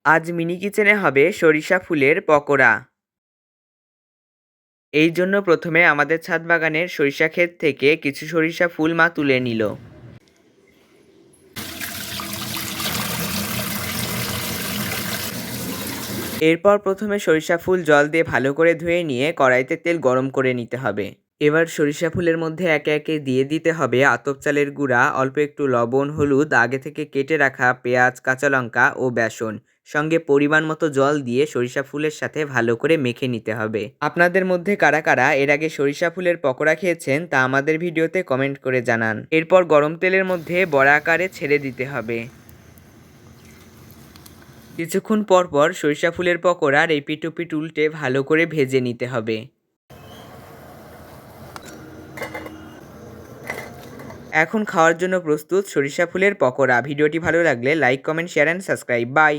আজ মিনি কিচেনে হবে সরিষা ফুলের পকোড়া। এই জন্য প্রথমে আমাদের ছাদ বাগানের সরিষা ক্ষেত থেকে কিছু সরিষা ফুল মা তুলে নিল। এরপর প্রথমে সরিষা ফুল জল দিয়ে ভালো করে ধুয়ে নিয়ে কড়াইতে তেল গরম করে নিতে হবে। এবার সরিষা ফুলের মধ্যে একে একে দিয়ে দিতে হবে আতপ চালের গুঁড়া, অল্প একটু লবণ, হলুদ, আগে থেকে কেটে রাখা পেঁয়াজ, কাঁচা লঙ্কা ও বেসন, সঙ্গে পরিমাণ মতো জল দিয়ে সরিষা ফুলের সাথে ভালো করে মেখে নিতে হবে। আপনাদের মধ্যে কারা কারা এর আগে সরিষা ফুলের পকোড়া খেয়েছেন তা আমাদের ভিডিওতে কমেন্ট করে জানান। এরপর গরম তেলের মধ্যে বড়া আকারে ছেড়ে দিতে হবে। কিছুক্ষণ পর পর সরিষা ফুলের পকোড়ার এপিট ওপিট উল্টে ভালো করে ভেজে নিতে হবে। এখন খাওয়ার জন্য প্রস্তুত সরিষা ফুলের পকোড়া। ভিডিওটি ভালো লাগলে like, comment, share and subscribe. By.